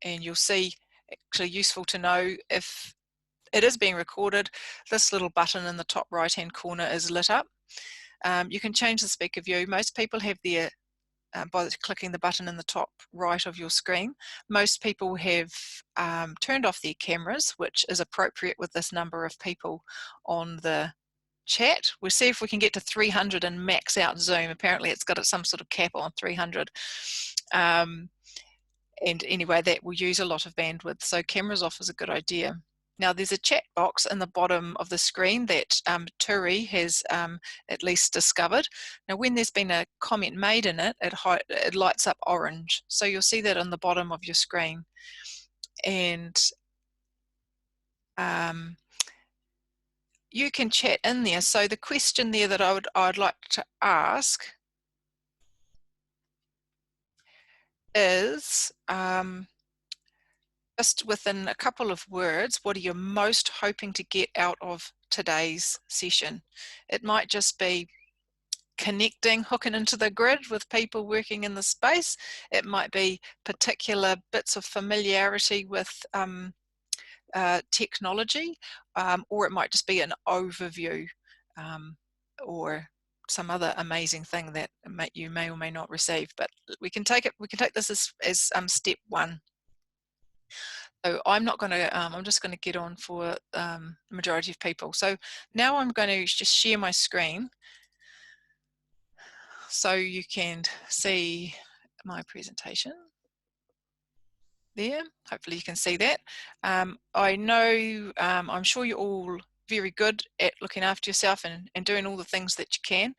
and you'll see, actually useful to know, if it is being recorded, this little button in the top right hand corner is lit up. You can change the speaker view. Most people have their, by clicking the button in the top right of your screen, most people have turned off their cameras, which is appropriate with this number of people on the chat. We'll see if we can get to 300 and max out Zoom. Apparently it's got some sort of cap on 300. And anyway, that will use a lot of bandwidth, so cameras off is a good idea. Now there's a chat box in the bottom of the screen that Turi has at least discovered. Now when there's been a comment made in it, it lights up orange. So you'll see that on the bottom of your screen. And you can chat in there. So the question there that I'd like to ask is, just within a couple of words, what are you most hoping to get out of today's session? It might just be connecting, hooking into the grid with people working in the space. It might be particular bits of familiarity with technology, or it might just be an overview, or some other amazing thing that you may or may not receive. But we can take this as step one. So I'm not going to, I'm just going to get on for the majority of people. So now I'm going to just share my screen so you can see my presentation there. Hopefully you can see that. I know, I'm sure you're all very good at looking after yourself and doing all the things that you can.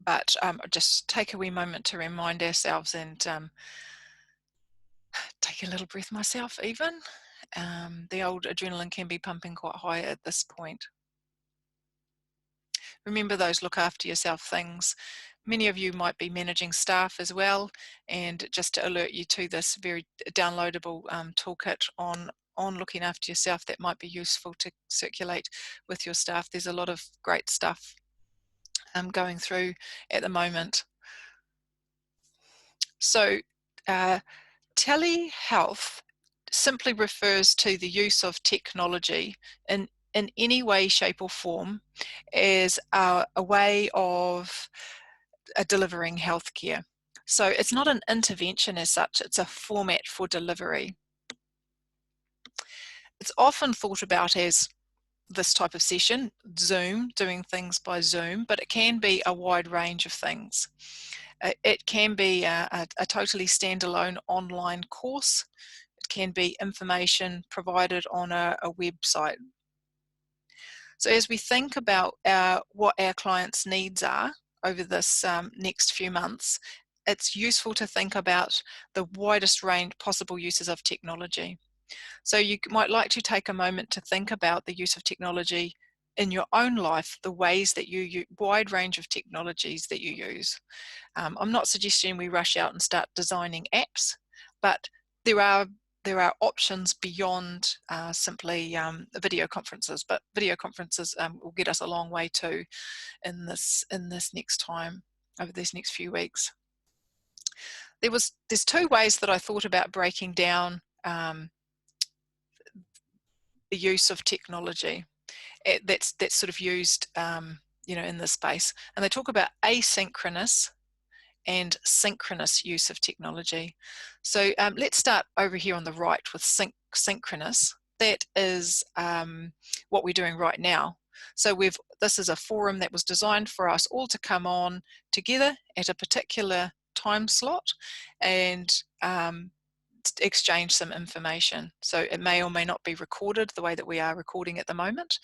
But just take a wee moment to remind ourselves and take a little breath myself even. The old adrenaline can be pumping quite high at this point. Remember those look after yourself things. Many of you might be managing staff as well, and just to alert you to this very downloadable toolkit on looking after yourself that might be useful to circulate with your staff. There's a lot of great stuff going through at the moment. So telehealth simply refers to the use of technology in any way, shape or form as a way of delivering healthcare. So it's not an intervention as such, it's a format for delivery. It's often thought about as this type of session, Zoom, doing things by Zoom, but it can be a wide range of things. It can be a totally standalone online course. It can be information provided on a website. So as we think about what our clients' needs are over this next few months, it's useful to think about the widest range possible uses of technology. So you might like to take a moment to think about the use of technology in your own life, the ways that you use, wide range of technologies that you use. I'm not suggesting we rush out and start designing apps, but there are options beyond simply video conferences, but video conferences will get us a long way too in this next time, over these next few weeks. There's two ways that I thought about breaking down the use of technology that's sort of used in this space, and they talk about asynchronous and synchronous use of technology. So let's start over here on the right with synchronous. That is what we're doing right now. So this is a forum that was designed for us all to come on together at a particular time slot and exchange some information. So it may or may not be recorded the way that we are recording at the moment,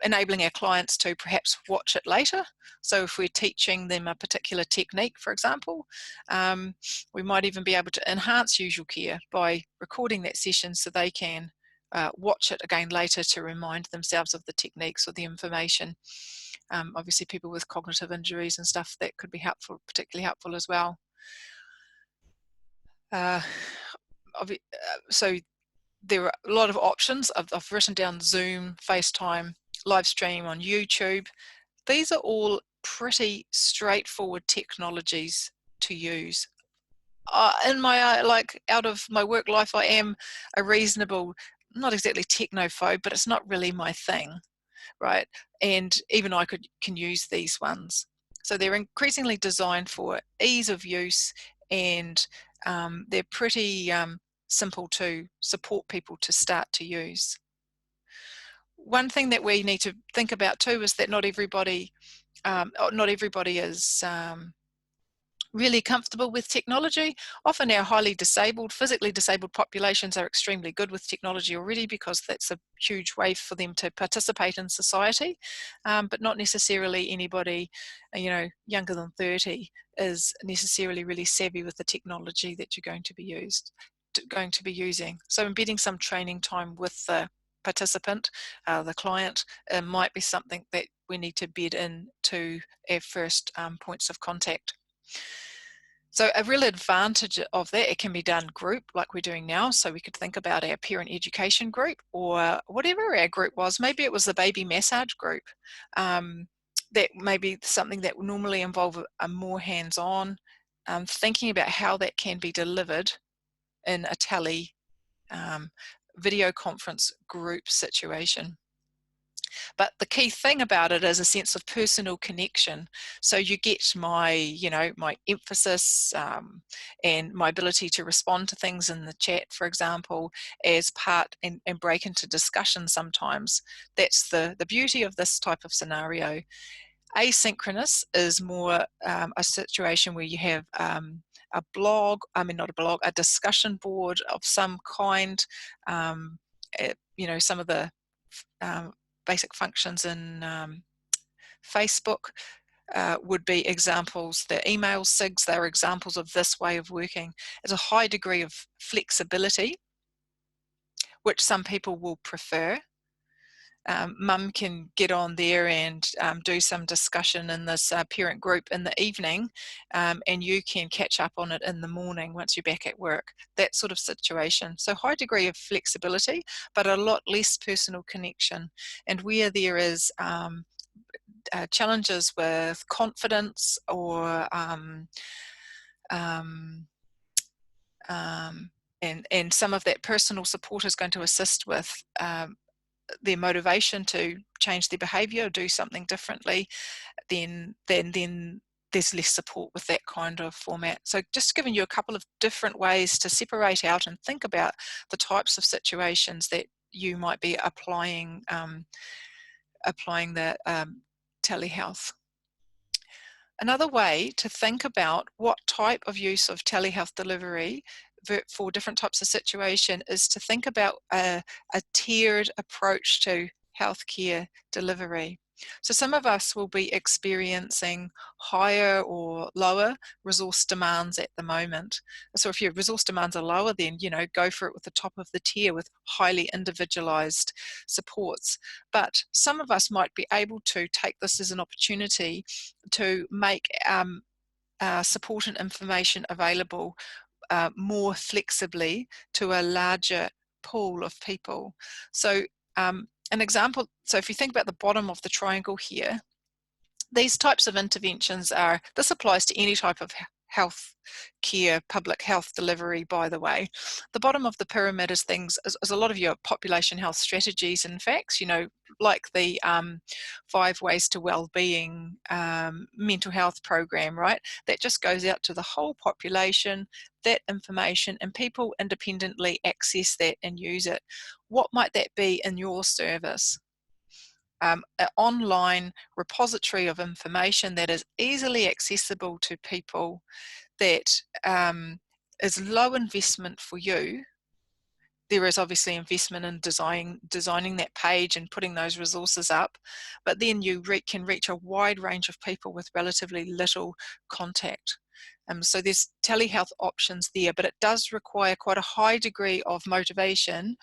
enabling our clients to perhaps watch it later. So if we're teaching them a particular technique, for example, we might even be able to enhance usual care by recording that session so they can watch it again later to remind themselves of the techniques or the information. Obviously people with cognitive injuries and stuff, that could be helpful, particularly helpful as well. So there are a lot of options. I've written down Zoom, FaceTime, live stream on YouTube. These are all pretty straightforward technologies to use. In my like out of my work life, I am a reasonable, not exactly technophobe, but it's not really my thing, right? And even I can use these ones. So they're increasingly designed for ease of use, and they're pretty simple to support people to start to use. One thing that we need to think about too is that not everybody is really comfortable with technology. Often our highly disabled, physically disabled populations are extremely good with technology already, because that's a huge way for them to participate in society. But not necessarily anybody, younger than 30 is necessarily really savvy with the technology that you're going to be using. So embedding some training time with the participant, the client, might be something that we need to bed into our first points of contact. So a real advantage of that, it can be done group like we're doing now. So we could think about our parent education group, or whatever our group was. Maybe it was the baby massage group. That may be something that would normally involve a more hands-on, thinking about how that can be delivered in a video conference group situation. But the key thing about it is a sense of personal connection. So you get my emphasis, and my ability to respond to things in the chat, for example, as part and break into discussion sometimes. That's the beauty of this type of scenario. Asynchronous is more a situation where you have a discussion board of some kind. Some of the basic functions in Facebook would be examples. The email SIGs, they're examples of this way of working. There's a high degree of flexibility, which some people will prefer. Mum can get on there and do some discussion in this parent group in the evening, and you can catch up on it in the morning once you're back at work, that sort of situation. So high degree of flexibility, but a lot less personal connection. And where there is challenges with confidence or and some of that personal support is going to assist with their motivation to change their behaviour or do something differently, then there's less support with that kind of format. So just giving you a couple of different ways to separate out and think about the types of situations that you might be applying the telehealth. Another way to think about what type of use of telehealth delivery for different types of situation is to think about a tiered approach to healthcare delivery. So some of us will be experiencing higher or lower resource demands at the moment. So if your resource demands are lower, then go for it with the top of the tier with highly individualized supports. But some of us might be able to take this as an opportunity to make support and information available more flexibly to a larger pool of people. So an example, so if you think about the bottom of the triangle here, these types of interventions this applies to any type of health care, public health delivery, by the way. The bottom of the pyramid is a lot of your population health strategies and facts, like the 5 Ways to Wellbeing mental health program, right? That just goes out to the whole population, that information, and people independently access that and use it. What might that be in your service? An online repository of information that is easily accessible to people, that is low investment for you. There is obviously investment in designing that page and putting those resources up, but then you can reach a wide range of people with relatively little contact. So there's telehealth options there, but it does require quite a high degree of motivation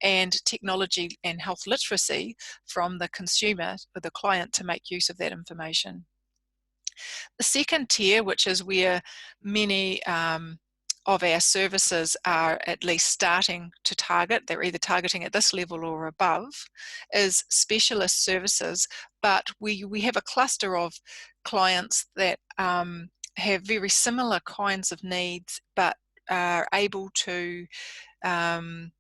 and technology and health literacy from the consumer or the client to make use of that information. The second tier, which is where many of our services are at least starting to target, they're either targeting at this level or above, is specialist services. But we have a cluster of clients that have very similar kinds of needs, but are able to um,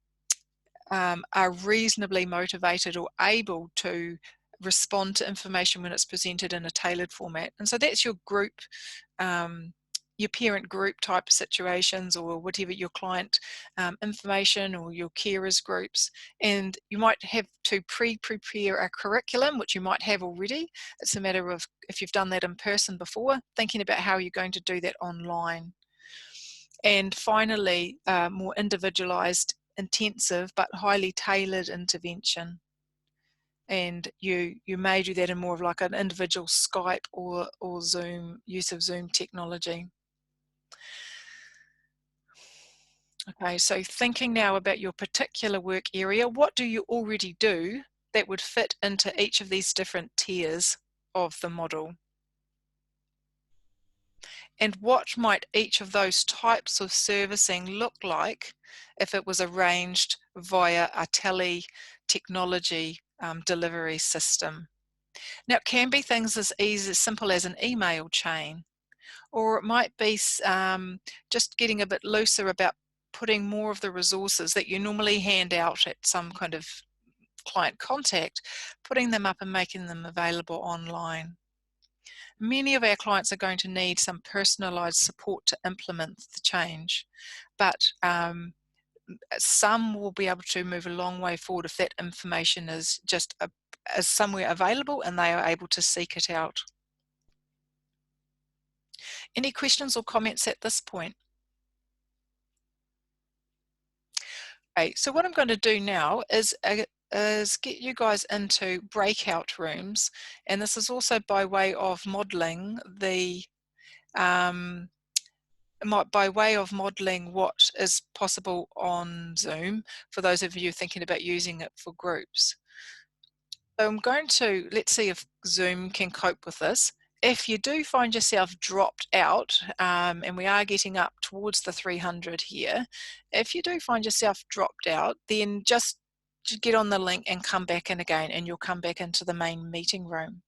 are reasonably motivated or able to respond to information when it's presented in a tailored format. And so that's um, your parent group type situations, or whatever your client information, or your carers groups. And you might have to prepare a curriculum, which you might have already. It's a matter of, if you've done that in person before, thinking about how you're going to do that online. And finally, more individualized, intensive, but highly tailored intervention. And you may do that in more of like an individual Skype or Zoom, use of Zoom technology. Okay, so thinking now about your particular work area, what do you already do that would fit into each of these different tiers of the model? And what might each of those types of servicing look like if it was arranged via a technology delivery system? Now, it can be things as simple as an email chain, or it might be just getting a bit looser about putting more of the resources that you normally hand out at some kind of client contact, putting them up and making them available online. Many of our clients are going to need some personalised support to implement the change, but some will be able to move a long way forward if that information is just is somewhere available and they are able to seek it out. Any questions or comments at this point? Okay, so what I'm going to do now is get you guys into breakout rooms, and this is also by way of modelling um, by way of modelling what is possible on Zoom for those of you thinking about using it for groups. So I'm going to, let's see if Zoom can cope with this. If you do find yourself dropped out, and we are getting up towards the 300 here, if you do find yourself dropped out, then just get on the link and come back in again, and you'll come back into the main meeting room.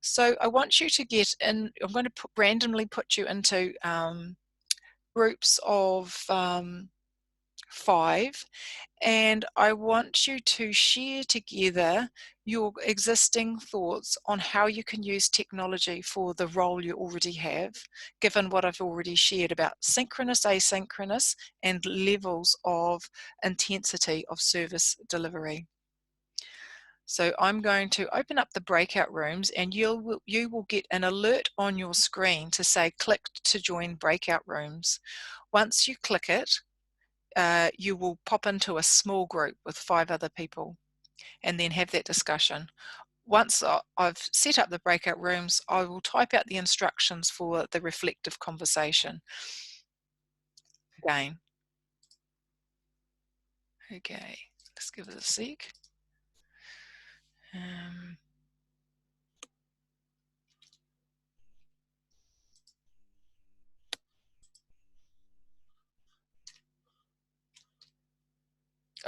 So I want you to get in, I'm going to randomly put you into groups of 5, and I want you to share together your existing thoughts on how you can use technology for the role you already have, given what I've already shared about synchronous, asynchronous, and levels of intensity of service delivery. So I'm going to open up the breakout rooms, and you will get an alert on your screen to say click to join breakout rooms. Once you click it, you will pop into a small group with 5 other people and then have that discussion. Once I've set up the breakout rooms, I will type out the instructions for the reflective conversation. Again. Okay, let's give it a sec.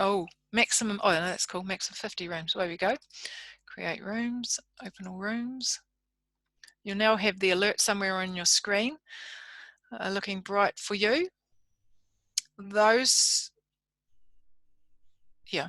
Oh, maximum, oh no, that's cool, maximum 50 rooms. There we go. Create rooms, open all rooms. You'll now have the alert somewhere on your screen, looking bright for you. Those, yeah.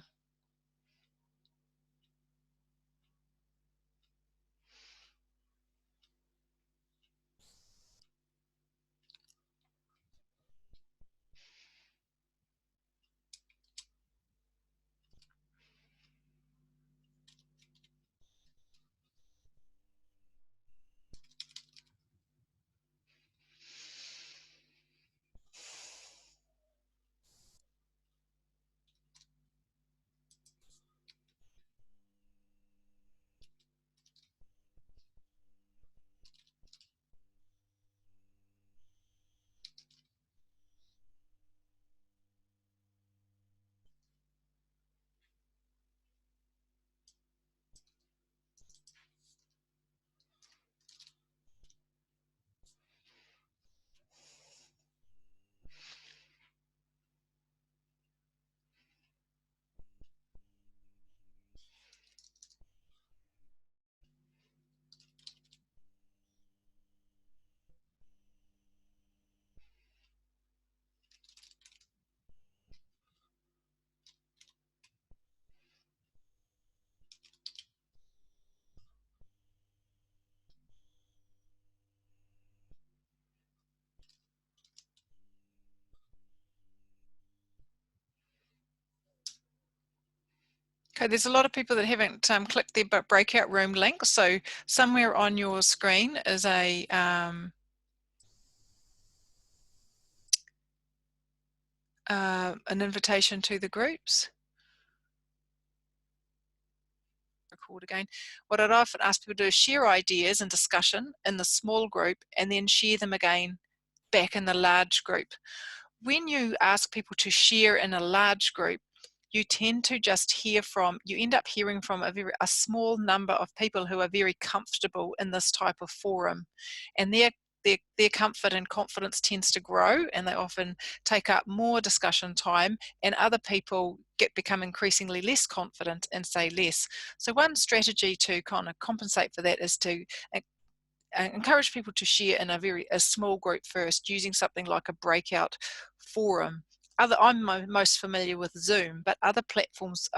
Okay, there's a lot of people that haven't clicked their breakout room link. So somewhere on your screen is an invitation to the groups. Record again. What I'd often ask people to do is share ideas and discussion in the small group and then share them again back in the large group. When you ask people to share in a large group, you tend to just you end up hearing from a small number of people who are very comfortable in this type of forum, and their comfort and confidence tends to grow, and they often take up more discussion time, and other people become increasingly less confident and say less. So one strategy to kind of compensate for that is to encourage people to share in a small group first, using something like a breakout forum. I'm most familiar with Zoom, but other platforms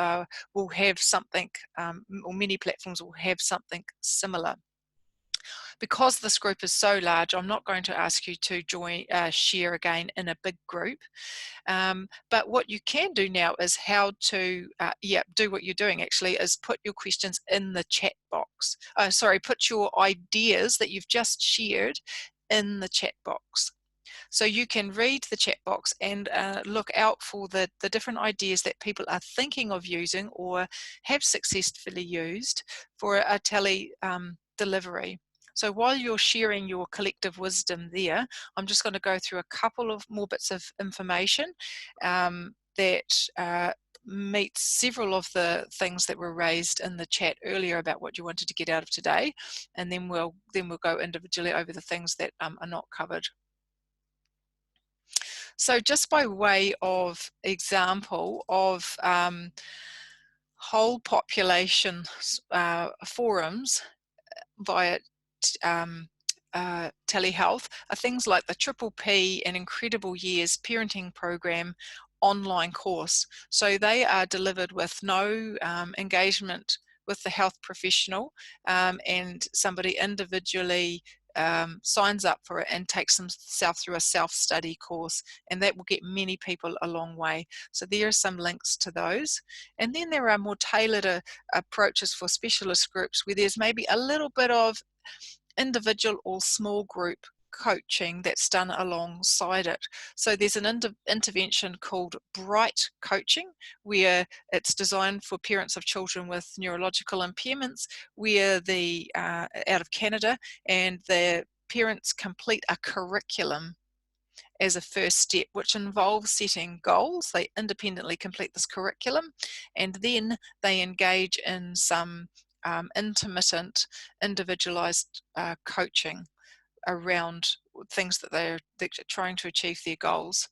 will have something, or many platforms will have something similar. Because this group is so large, I'm not going to ask you to share again in a big group. But what you can do now is how to, do what you're doing actually, is put your questions in the chat box. Put your ideas that you've just shared in the chat box. So you can read the chat box and look out for the different ideas that people are thinking of using or have successfully used for a tele delivery. So while you're sharing your collective wisdom there, I'm just going to go through a couple of more bits of information that meets several of the things that were raised in the chat earlier about what you wanted to get out of today, and then we'll go individually over the things that are not covered. So just by way of example of whole population forums via telehealth are things like the Triple P and Incredible Years parenting program online course. So they are delivered with no engagement with the health professional, and somebody individually signs up for it and takes themselves through a self-study course, and that will get many people a long way. So there are some links to those. And then there are more tailored approaches for specialist groups where there's maybe a little bit of individual or small group coaching that's done alongside it. So there's an intervention called Bright Coaching, where it's designed for parents of children with neurological impairments, where out of Canada, and the parents complete a curriculum as a first step, which involves setting goals. They independently complete this curriculum, and then they engage in some intermittent, individualized coaching around things that they're trying to achieve their goals.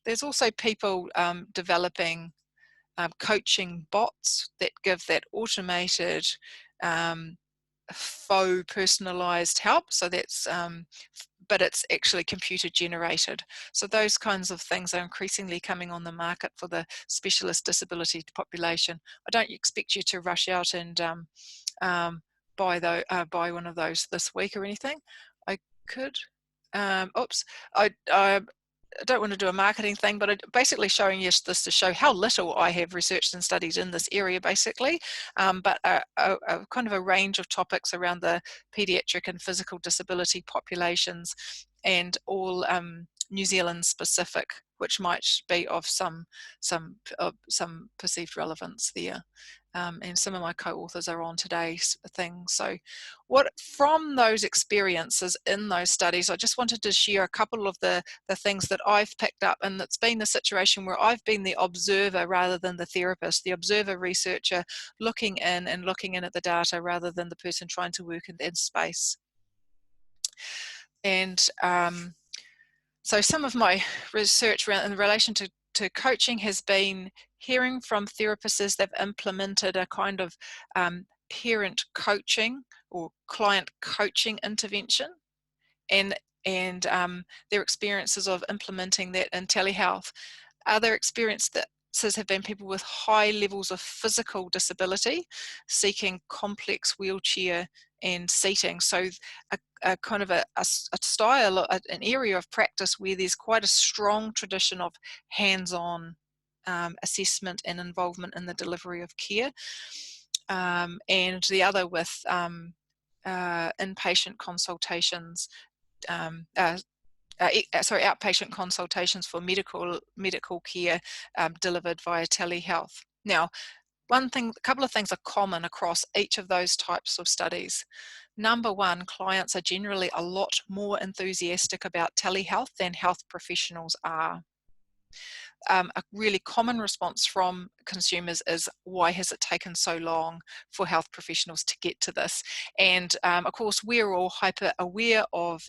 There's also people developing coaching bots that give that automated faux personalized help. So that's but it's actually computer generated. So those kinds of things are increasingly coming on the market for the specialist disability population. I don't expect you to rush out and buy one of those this week or anything. I could. I don't want to do a marketing thing, but I'm basically showing you this to show how little I have researched and studied in this area, basically, but a kind of a range of topics around the pediatric and physical disability populations, and all New Zealand specific, which might be of some perceived relevance there. And some of my co-authors are on today's thing. So from those experiences in those studies, I just wanted to share a couple of the things that I've picked up, and it's been the situation where I've been the observer rather than the therapist, the observer researcher looking in at the data rather than the person trying to work in space. And so some of my research in relation to coaching has been hearing from therapists as they've implemented a kind of parent coaching or client coaching intervention, and their experiences of implementing that in telehealth. Other experiences have been people with high levels of physical disability seeking complex wheelchair and seating. So a kind of a style, an area of practice where there's quite a strong tradition of hands-on assessment and involvement in the delivery of care, and the other with inpatient consultations, outpatient consultations for medical care delivered via telehealth. Now, a couple of things are common across each of those types of studies. Number one, clients are generally a lot more enthusiastic about telehealth than health professionals are. A really common response from consumers is, why has it taken so long for health professionals to get to this? And of course, we're all hyper aware of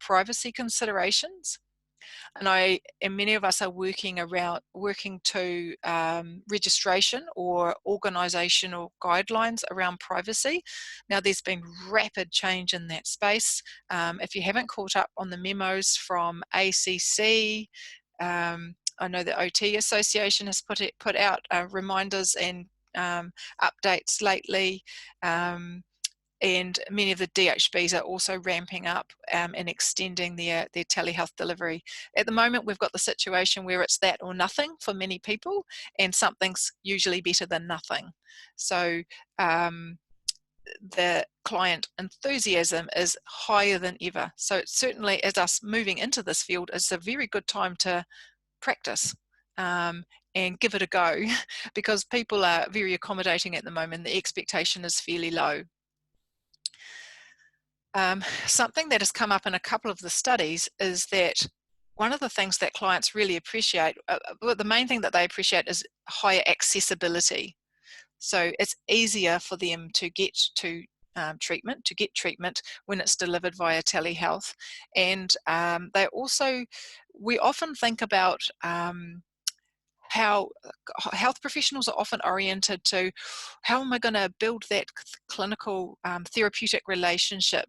privacy considerations. And many of us are working to registration or organisational guidelines around privacy. Now, there's been rapid change in that space. If you haven't caught up on the memos from ACC, I know the OT Association has put out reminders and updates lately. And many of the DHBs are also ramping up and extending their telehealth delivery. At the moment, we've got the situation where it's that or nothing for many people, and something's usually better than nothing. So the client enthusiasm is higher than ever. So it certainly, as us moving into this field, is a very good time to practice and give it a go because people are very accommodating at the moment. The expectation is fairly low. Something that has come up in a couple of the studies is that one of the things that clients really appreciate, well, the main thing that they appreciate is higher accessibility. So it's easier for them to get to treatment when it's delivered via telehealth. And we often think about how health professionals are often oriented to, how am I going to build that clinical therapeutic relationship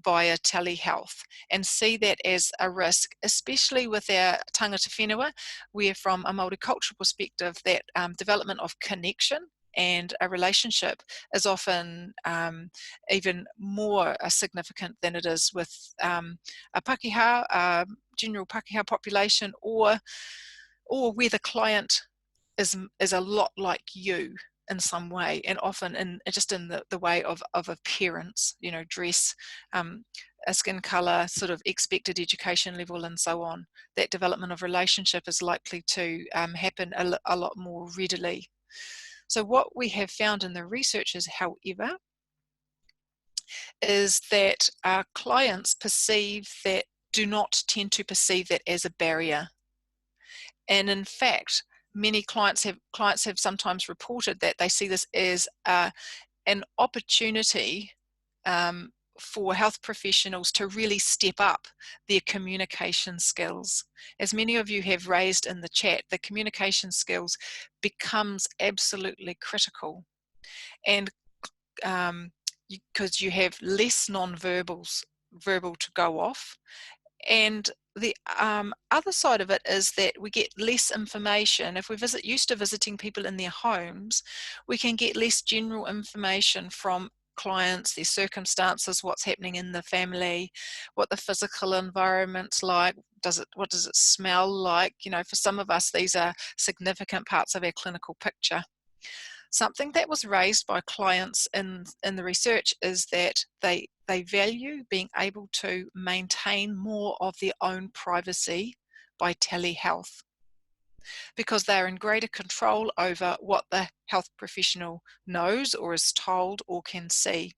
via telehealth, and see that as a risk, especially with our tangata whenua, where from a multicultural perspective, that development of connection and a relationship is often even more significant than it is with a Pākehā, general Pākehā population, or where the client is a lot like you in some way, and often in the way of appearance, dress, a skin color, sort of expected education level, and so on. That development of relationship is likely to happen a lot more readily. So what we have found in the research is, however, is that our clients do not tend to perceive that as a barrier. And in fact, many clients have sometimes reported that they see this as an opportunity for health professionals to really step up their communication skills. As many of you have raised in the chat, the communication skills becomes absolutely critical. And because you have less verbal to go off. And the other side of it is that we get less information. If we're used to visiting people in their homes, we can get less general information from clients, their circumstances, what's happening in the family, what the physical environment's like, what does it smell like? For some of us, these are significant parts of our clinical picture. Something that was raised by clients in the research is that they value being able to maintain more of their own privacy by telehealth, because they're in greater control over what the health professional knows or is told or can see.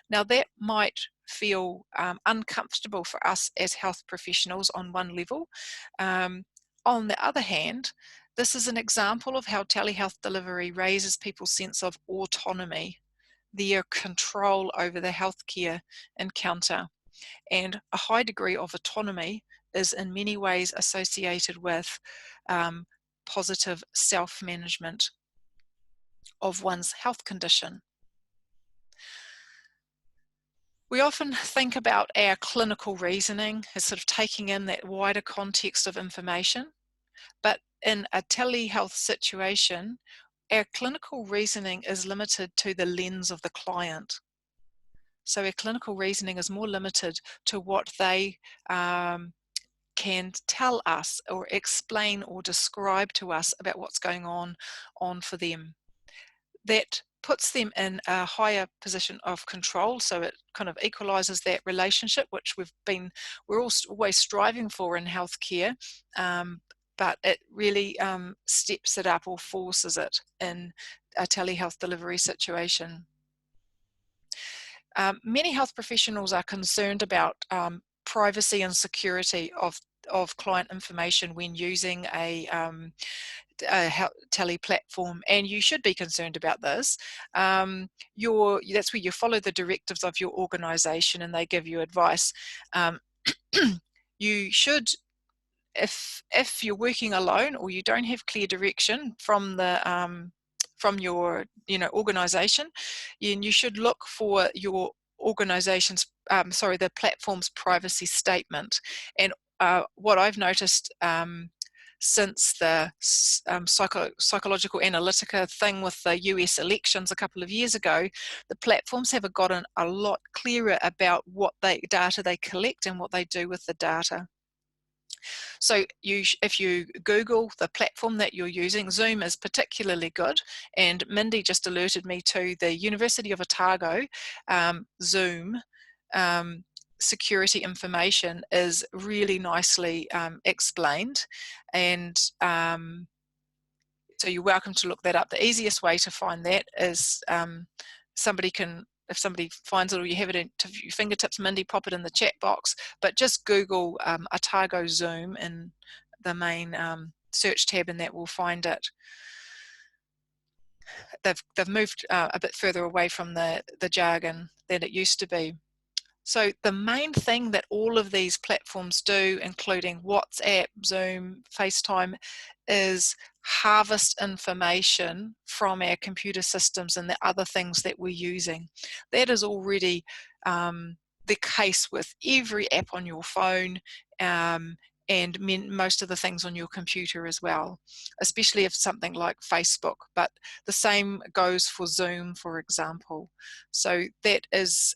Now, that might feel uncomfortable for us as health professionals on one level. On the other hand, this is an example of how telehealth delivery raises people's sense of autonomy, their control over the healthcare encounter. And a high degree of autonomy is in many ways associated with positive self-management of one's health condition. We often think about our clinical reasoning as sort of taking in that wider context of information, but in a telehealth situation, our clinical reasoning is limited to the lens of the client. So our clinical reasoning is more limited to what they can tell us or explain or describe to us about what's going on for them. That puts them in a higher position of control, so it kind of equalizes that relationship, which we're all always striving for in healthcare, but it really steps it up or forces it in a telehealth delivery situation. Many health professionals are concerned about privacy and security of client information when using a tele platform, and you should be concerned about this. That's where you follow the directives of your organization and they give you advice. You should, if you're working alone or you don't have clear direction from your organization, you should look for your organization's the platform's privacy statement. And what I've noticed since the psychological analytica thing with the US elections a couple of years ago, the platforms have gotten a lot clearer about what data they collect and what they do with the data. So if you Google the platform that you're using, Zoom is particularly good, and Mindy just alerted me to the University of Otago Zoom security information is really nicely explained, and so you're welcome to look that up. The easiest way to find that is if somebody finds it or you have it at your fingertips, Mindy, pop it in the chat box, but just Google Otago Zoom in the main search tab and that will find it. They've moved a bit further away from the jargon than it used to be. So the main thing that all of these platforms do, including WhatsApp, Zoom, FaceTime, is harvest information from our computer systems and the other things that we're using. That is already the case with every app on your phone and most of the things on your computer as well, especially if something like Facebook, but the same goes for Zoom, for example. So that is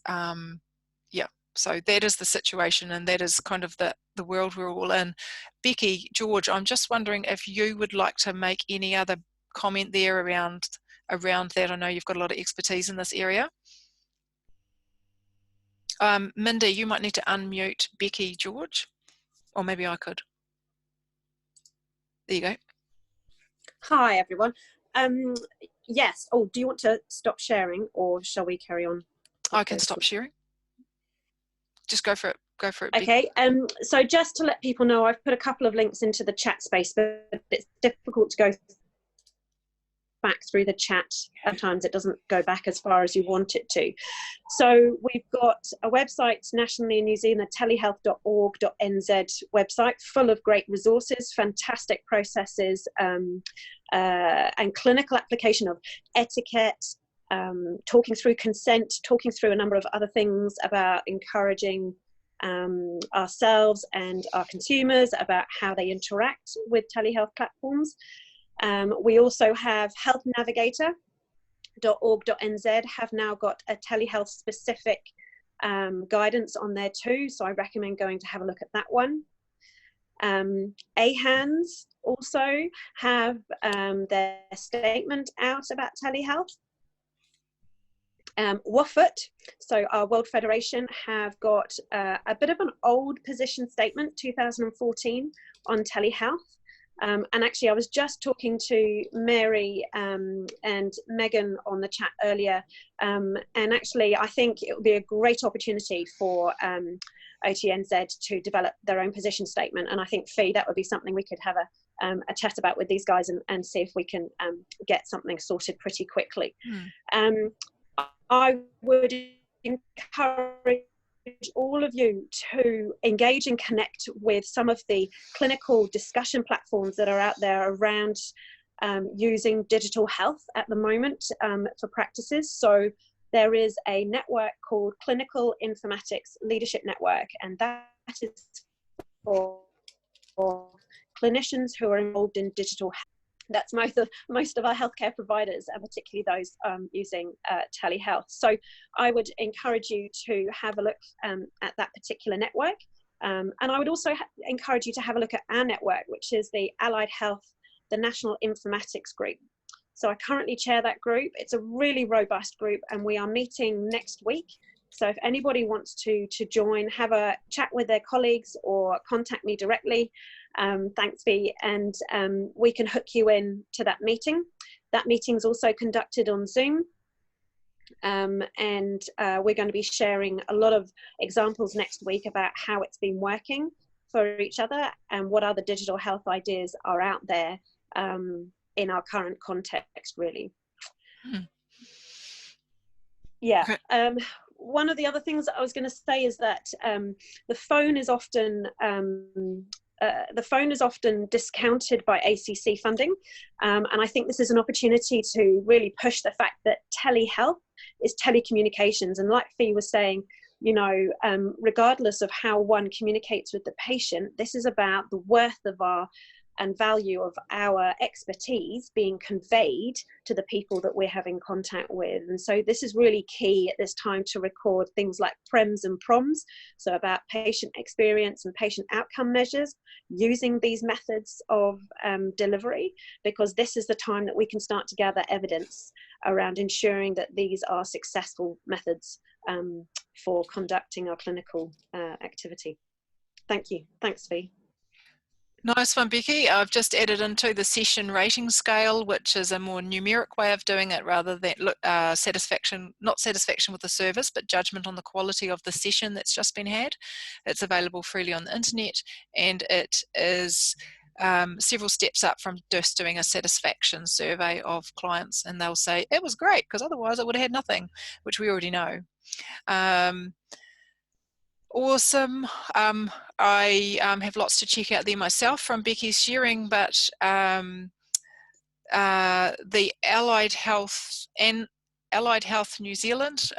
so that is the situation, and that is kind of the world we're all in. Becky, George, I'm just wondering if you would like to make any other comment there around that. I know you've got a lot of expertise in this area. Mindy, you might need to unmute Becky, George, or maybe I could. There you go. Hi, everyone. Yes. Oh, do you want to stop sharing, or shall we carry on? I can stop sharing. Just go for it. Go for it. Okay. So just to let people know, I've put a couple of links into the chat space, but it's difficult to go back through the chat. Sometimes it doesn't go back as far as you want it to. So we've got a website nationally in New Zealand, telehealth.org.nz website, full of great resources, fantastic processes, and clinical application of etiquette, talking through consent, talking through a number of other things about encouraging ourselves and our consumers about how they interact with telehealth platforms. We also have healthnavigator.org.nz have now got a telehealth specific guidance on there too, so I recommend going to have a look at that one. AHANS also have their statement out about telehealth. WFOT, so our World Federation, have got a bit of an old position statement, 2014, on telehealth. And actually, I was just talking to Mary and Megan on the chat earlier, and actually, I think it would be a great opportunity for OTNZ to develop their own position statement. And I think, Fee, that would be something we could have a chat about with these guys and see if we can get something sorted pretty quickly. I would encourage all of you to engage and connect with some of the clinical discussion platforms that are out there around using digital health at the moment for practices. So there is a network called Clinical Informatics Leadership Network, and that is for clinicians who are involved in digital health. That's most of our healthcare providers, and particularly those using telehealth. So I would encourage you to have a look at that particular network. And I would also encourage you to have a look at our network, which is the Allied Health, the National Informatics Group. So I currently chair that group. It's a really robust group, and we are meeting next week. So if anybody wants to join, have a chat with their colleagues or contact me directly, thanks Fee, and we can hook you in to that meeting. That meeting is also conducted on Zoom. And we're going to be sharing a lot of examples next week about how it's been working for each other and what other digital health ideas are out there in our current context, really. Yeah. One of the other things that I was going to say is that the phone is often discounted by ACC funding, and I think this is an opportunity to really push the fact that telehealth is telecommunications, and like Fee was saying, you know, regardless of how one communicates with the patient, this is about the worth of our and value of our expertise being conveyed to the people that we're having contact with. And so this is really key at this time to record things like PREMs and PROMs, so about patient experience and patient outcome measures, using these methods of delivery, because this is the time that we can start to gather evidence around ensuring that these are successful methods for conducting our clinical activity. Thank you. Thanks, Fee. Nice one, Becky. I've just added into the session rating scale, which is a more numeric way of doing it rather than satisfaction, not satisfaction with the service, but judgment on the quality of the session that's just been had. It's available freely on the internet, and it is several steps up from just doing a satisfaction survey of clients, and they'll say, it was great, because otherwise I would have had nothing, which we already know. Awesome. I have lots to check out there myself from Becky's sharing, but the Allied Health New Zealand,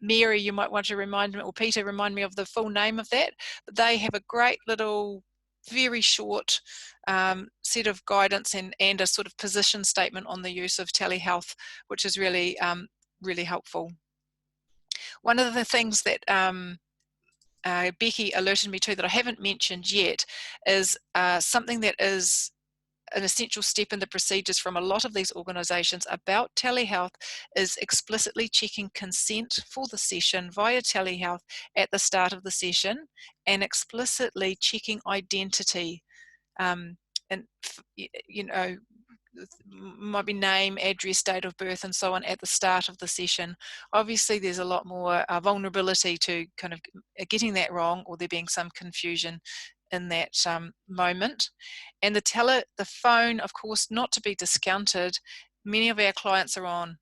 Mary, you might want to remind me, or Peter, remind me of the full name of that, but they have a great little, very short set of guidance and a sort of position statement on the use of telehealth, which is really, really helpful. One of the things that Becky alerted me to that I haven't mentioned yet is something that is an essential step in the procedures from a lot of these organisations about telehealth is explicitly checking consent for the session via telehealth at the start of the session, and explicitly checking identity, and you know, might be name, address, date of birth, and so on at the start of the session. Obviously, there's a lot more vulnerability to kind of getting that wrong, or there being some confusion in that moment. And the phone, of course, not to be discounted. Many of our clients are on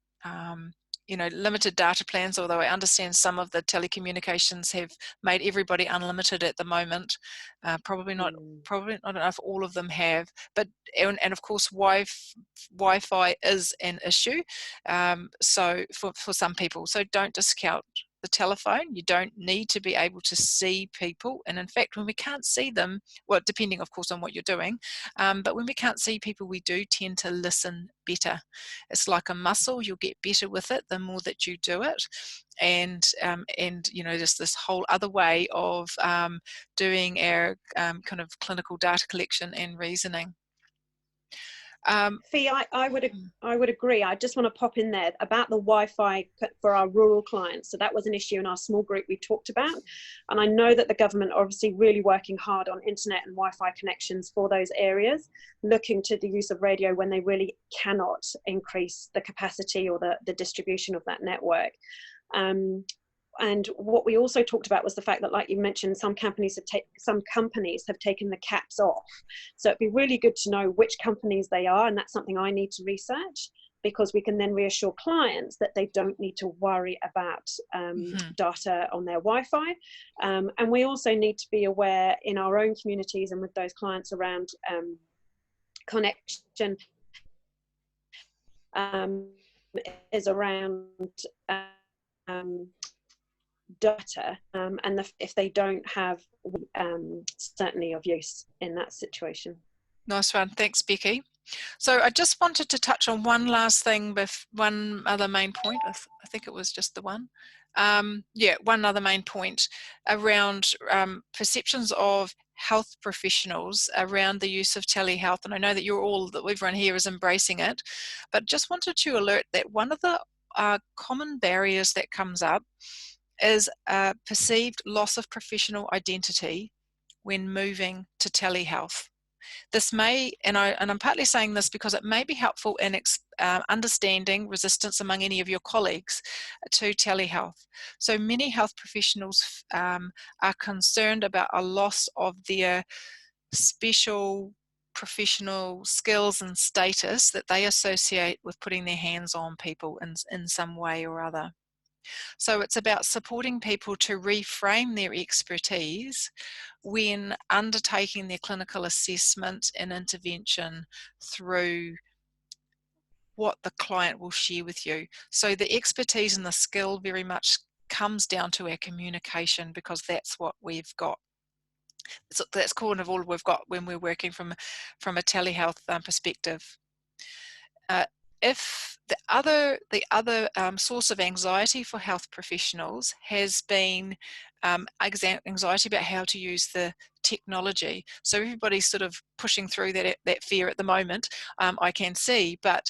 you know, limited data plans, although I understand some of the telecommunications have made everybody unlimited at the moment. Probably not enough, all of them have, but and of course Wi-Fi is an issue, so for some people, so don't discount the telephone. You don't need to be able to see people, and in fact when we can't see them, well, depending of course on what you're doing, but when we can't see people, we do tend to listen better. It's like a muscle, you'll get better with it the more that you do it. And you know, just this whole other way of doing our kind of clinical data collection and reasoning. Fee, I would agree. I just want to pop in there about the Wi-Fi for our rural clients. So that was an issue in our small group we talked about. And I know that the government are obviously really working hard on internet and Wi-Fi connections for those areas, looking to the use of radio when they really cannot increase the capacity or the distribution of that network. And what we also talked about was the fact that, like you mentioned, some companies have taken the caps off. So it'd be really good to know which companies they are, and that's something I need to research, because we can then reassure clients that they don't need to worry about data on their Wi-Fi. And we also need to be aware in our own communities and with those clients around connection is around data, and if they don't have, certainly of use in that situation. Nice one, thanks Becky. So I just wanted to touch on one last thing with one other main point. I think it was just the one. Yeah, one other main point around perceptions of health professionals around the use of telehealth, and I know that everyone here is embracing it, but just wanted to alert that one of the common barriers that comes up is a perceived loss of professional identity when moving to telehealth. This may, and I'm partly saying this because it may be helpful in understanding resistance among any of your colleagues to telehealth. So many health professionals are concerned about a loss of their special professional skills and status that they associate with putting their hands on people in some way or other. So it's about supporting people to reframe their expertise when undertaking their clinical assessment and intervention through what the client will share with you. So the expertise and the skill very much comes down to our communication, because that's what we've got. So that's kind of all we've got when we're working from a telehealth perspective. If the other source of anxiety for health professionals has been anxiety about how to use the technology. So everybody's sort of pushing through that fear at the moment, I can see, but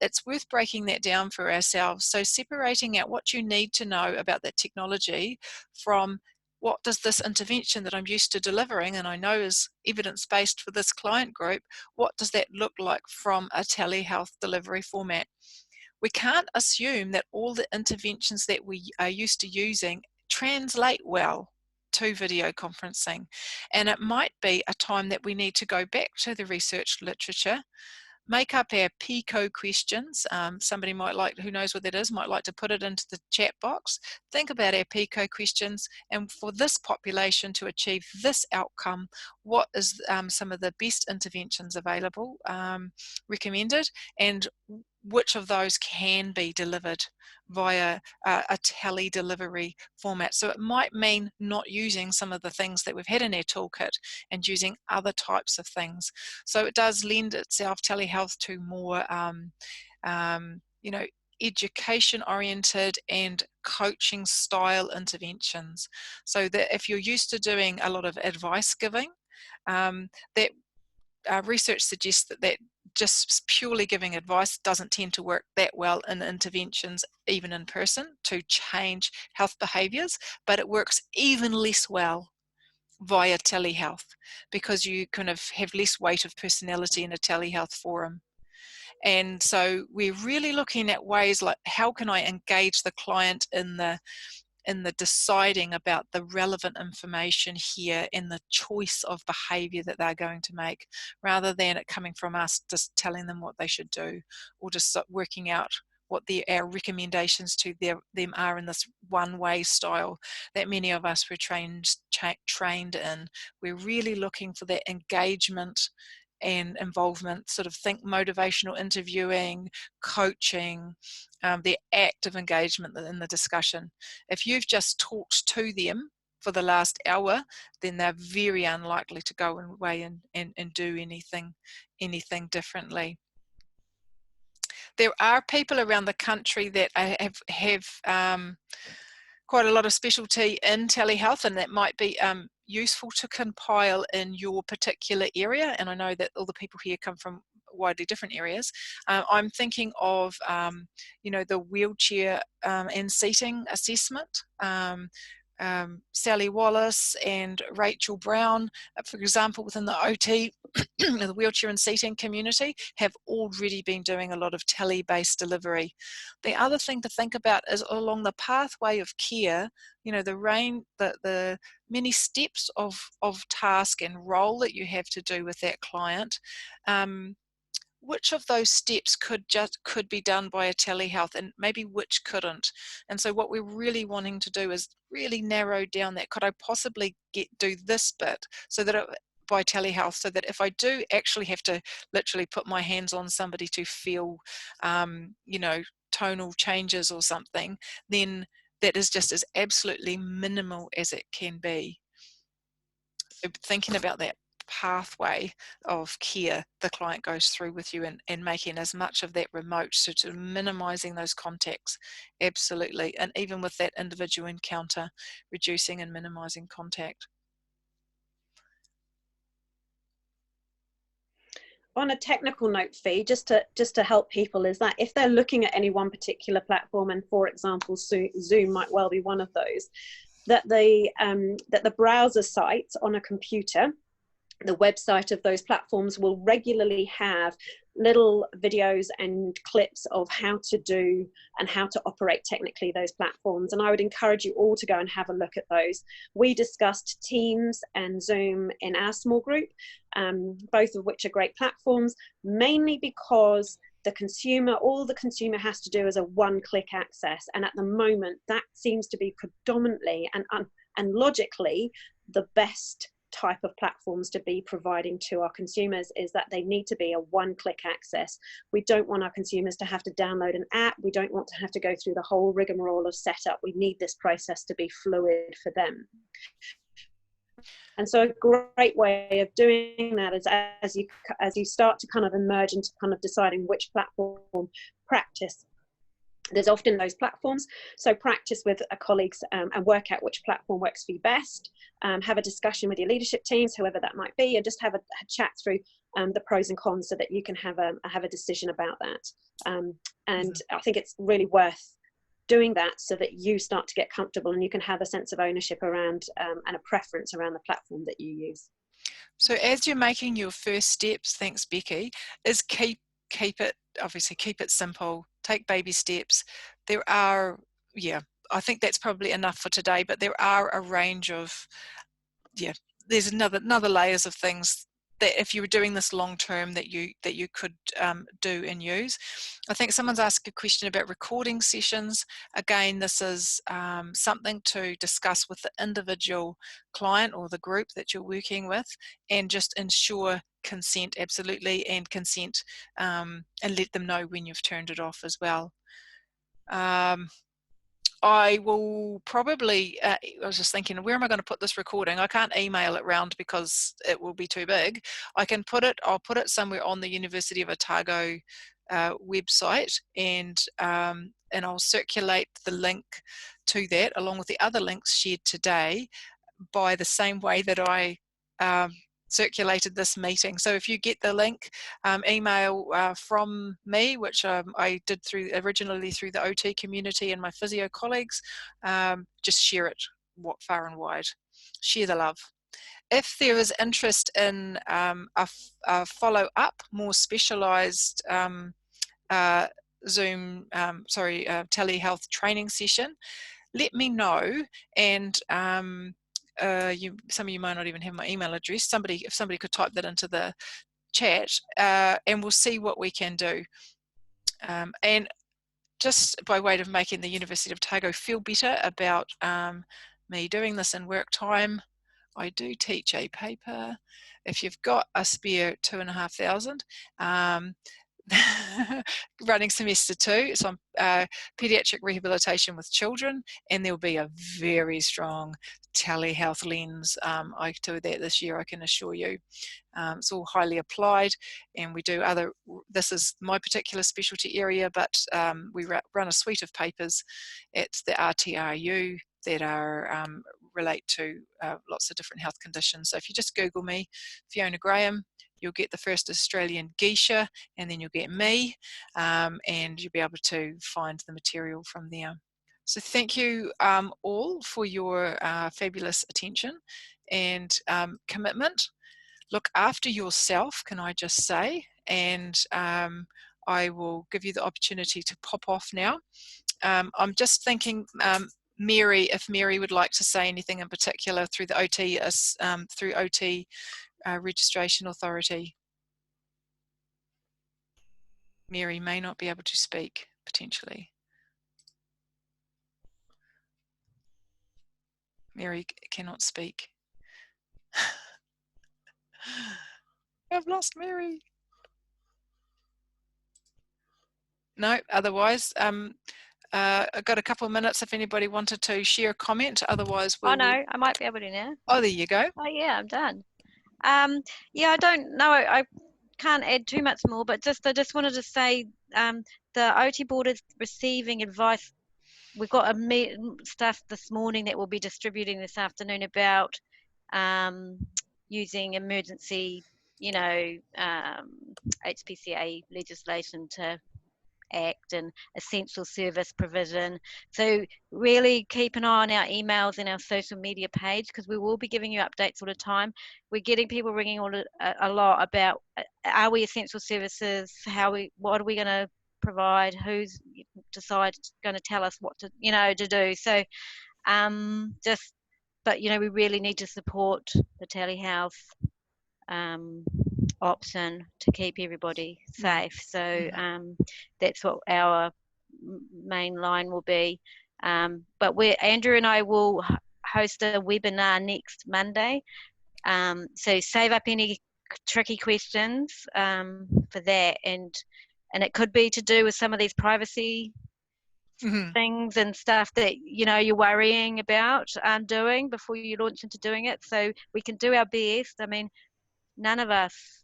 it's worth breaking that down for ourselves. So separating out what you need to know about that technology from what does this intervention that I'm used to delivering, and I know is evidence-based for this client group, what does that look like from a telehealth delivery format? We can't assume that all the interventions that we are used to using translate well to video conferencing. And it might be a time that we need to go back to the research literature, make up our PICO questions. Somebody might like, who knows what that is, might like to put it into the chat box. Think about our PICO questions, and for this population to achieve this outcome, what is some of the best interventions available, recommended, and which of those can be delivered via a tele-delivery format. So it might mean not using some of the things that we've had in our toolkit and using other types of things. So it does lend itself, telehealth, to more, you know, education-oriented and coaching style interventions. So that if you're used to doing a lot of advice giving, that research suggests that just purely giving advice doesn't tend to work that well in interventions, even in person, to change health behaviours, but it works even less well via telehealth, because you kind of have less weight of personality in a telehealth forum. And so we're really looking at ways like, how can I engage the client in the deciding about the relevant information here and the choice of behavior that they're going to make, rather than it coming from us just telling them what they should do, or just working out what our recommendations to them are in this one-way style that many of us were trained in. We're really looking for that engagement and involvement, sort of think motivational interviewing, coaching, the act of engagement in the discussion. If you've just talked to them for the last hour, then they're very unlikely to go away and do anything differently. There are people around the country that have quite a lot of specialty in telehealth, and that might be useful to compile in your particular area. And I know that all the people here come from widely different areas. I'm thinking of, you know, the wheelchair and seating assessment. Sally Wallace and Rachel Brown, for example, within the OT, the wheelchair and seating community, have already been doing a lot of tele-based delivery. The other thing to think about is along the pathway of care, you know, the many steps of task and role that you have to do with that client. Which of those steps could be done by a telehealth, and maybe which couldn't? And so what we're really wanting to do is really narrow down that, could I possibly do this bit so that by telehealth, so that if I do actually have to literally put my hands on somebody to feel, you know, tonal changes or something, then that is just as absolutely minimal as it can be. So thinking about that. pathway of care the client goes through with you, and making as much of that remote, so to minimizing those contacts, absolutely, and even with that individual encounter, reducing and minimizing contact. On a technical note, Fee, just to help people, is that if they're looking at any one particular platform, and for example Zoom might well be one of those, that the browser sites on a computer, the website of those platforms, will regularly have little videos and clips of how to do and how to operate technically those platforms. And I would encourage you all to go and have a look at those. We discussed Teams and Zoom in our small group, both of which are great platforms, mainly because all the consumer has to do is a one-click access. And at the moment, that seems to be predominantly and logically the best type of platforms to be providing to our consumers, is that they need to be a one-click access. We don't want our consumers to have to download an app. We don't want to have to go through the whole rigmarole of setup. We need this process to be fluid for them. And so a great way of doing that is as you start to kind of emerge into kind of deciding which platform practice. There's often those platforms, so practice with colleagues and work out which platform works for you best. Have a discussion with your leadership teams, whoever that might be, and just have a chat through the pros and cons, so that you can have a decision about that. And I think it's really worth doing that, so that you start to get comfortable and you can have a sense of ownership around and a preference around the platform that you use. So as you're making your first steps, thanks Becky, is keep it simple, take baby steps. There are, I think that's probably enough for today, but there are a range of, there's another layers of things that if you were doing this long term that you could do and use. I think someone's asked a question about recording sessions. Again, this is something to discuss with the individual client or the group that you're working with, and just ensure consent, absolutely, and consent, and let them know when you've turned it off as well. I will probably, I was just thinking, where am I going to put this recording? I can't email it round because it will be too big. I'll put it somewhere on the University of Otago website, and I'll circulate the link to that along with the other links shared today by the same way that I circulated this meeting. So if you get the link, email from me, which I did originally through the OT community and my physio colleagues, just share it far and wide. Share the love. If there is interest in a follow-up, more specialised Zoom, telehealth training session, let me know, and some of you might not even have my email address. If somebody could type that into the chat, and we'll see what we can do. And just by way of making the University of Otago feel better about me doing this in work time, I do teach a paper. If you've got a spare 2,500, running semester 2, so I'm pediatric rehabilitation with children, and there'll be a very strong telehealth lens. I do that this year, I can assure you. It's all highly applied, and we do this is my particular specialty area, but we run a suite of papers at the RTRU that are relate to lots of different health conditions. So if you just Google me, Fiona Graham, you'll get the first Australian geisha, and then you'll get me, and you'll be able to find the material from there. So thank you all for your fabulous attention and commitment. Look after yourself, can I just say, and I will give you the opportunity to pop off now. I'm just thinking, Mary, if Mary would like to say anything in particular through the OT, through OT Registration Authority. Mary may not be able to speak, potentially. Mary cannot speak. I've lost Mary. No, otherwise, I've got a couple of minutes if anybody wanted to share a comment. Otherwise, Oh no, I might be able to now. Oh, there you go. Oh yeah, I'm done. Yeah, I don't know. I can't add too much more, but I just wanted to say the OT board is receiving advice. We've got stuff this morning that we'll be distributing this afternoon about using emergency, HPCA legislation to act and essential service provision. So really keep an eye on our emails and our social media page, because we will be giving you updates all the time. We're getting people ringing a lot about are we essential services, what are we going to provide, who's going to tell us what to do. So but we really need to support the telehealth option to keep everybody safe. So that's what our main line will be. But Andrew and I will host a webinar next Monday. So save up any tricky questions for that, and it could be to do with some of these privacy things and stuff that you're worrying about doing before you launch into doing it. So we can do our best. I mean, none of us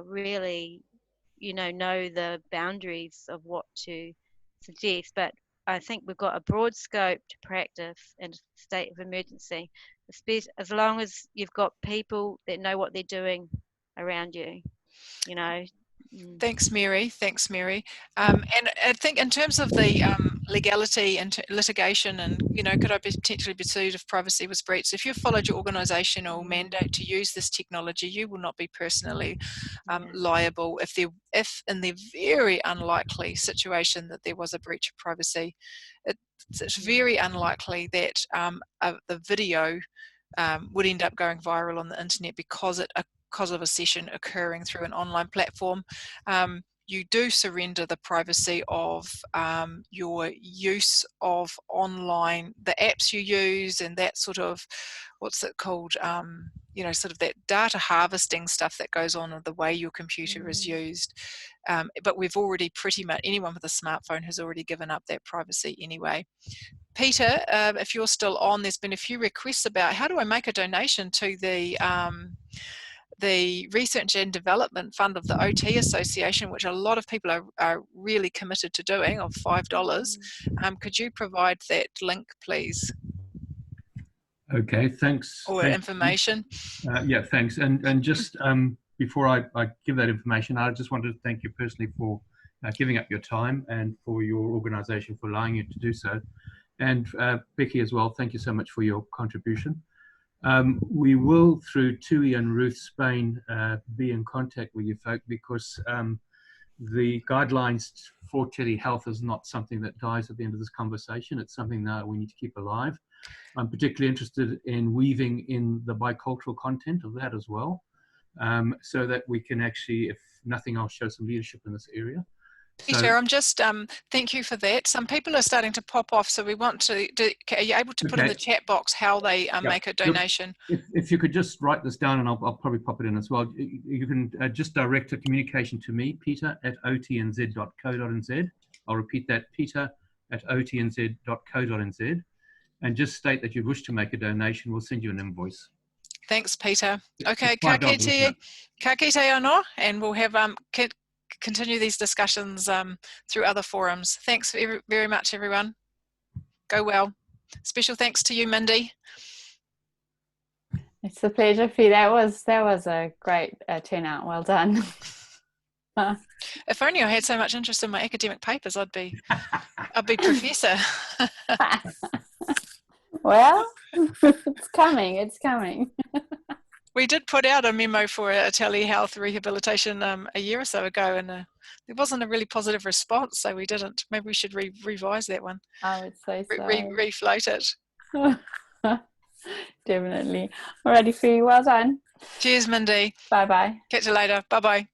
really know the boundaries of what to suggest, but I think we've got a broad scope to practice in a state of emergency, especially as long as you've got people that know what they're doing around you. Thanks, Mary. And I think in terms of the legality and litigation and, could I potentially be sued if privacy was breached? If you followed your organisational mandate to use this technology, you will not be personally liable if in the very unlikely situation that there was a breach of privacy. It's very unlikely that the video would end up going viral on the internet because of a session occurring through an online platform. You do surrender the privacy of your use of online, the apps you use, and that sort of, what's it called, sort of that data harvesting stuff that goes on and the way your computer is used. But we've already pretty much, anyone with a smartphone has already given up that privacy anyway. Peter, if you're still on, there's been a few requests about how do I make a donation to the Research and Development Fund of the OT Association, which a lot of people are really committed to doing, of $5. Could you provide that link, please? Okay, thanks. Or information. Yeah, thanks. And just before I give that information, I just wanted to thank you personally for giving up your time and for your organisation for allowing you to do so. And Becky as well, thank you so much for your contribution. We will, through Tui and Ruth Spain, be in contact with you folk, because the guidelines for telehealth is not something that dies at the end of this conversation. It's something that we need to keep alive. I'm particularly interested in weaving in the bicultural content of that as well, so that we can actually, if nothing else, show some leadership in this area. Peter, I'm just, thank you for that. Some people are starting to pop off, so we want to, are you able to put in the chat box how they make a donation? If you could just write this down, and I'll probably pop it in as well. You can just direct a communication to me, peter@otnz.co.nz. I'll repeat that, peter@otnz.co.nz, and just state that you wish to make a donation. We'll send you an invoice. Thanks, Peter. Okay, ka kite anō, and we'll have continue these discussions through other forums. Thanks very much, everyone. Go well. Special thanks to you, Mindy. It's a pleasure, Fee. That was a great turnout. Well done. If only I had so much interest in my academic papers, I'd be professor. Well, it's coming. It's coming. We did put out a memo for a telehealth rehabilitation a year or so ago, and there wasn't a really positive response, so we didn't. Maybe we should revise that one. I would say so. Refloat it. Definitely. Alrighty, Fee. Well done. Cheers, Mindy. Bye-bye. Catch you later. Bye-bye.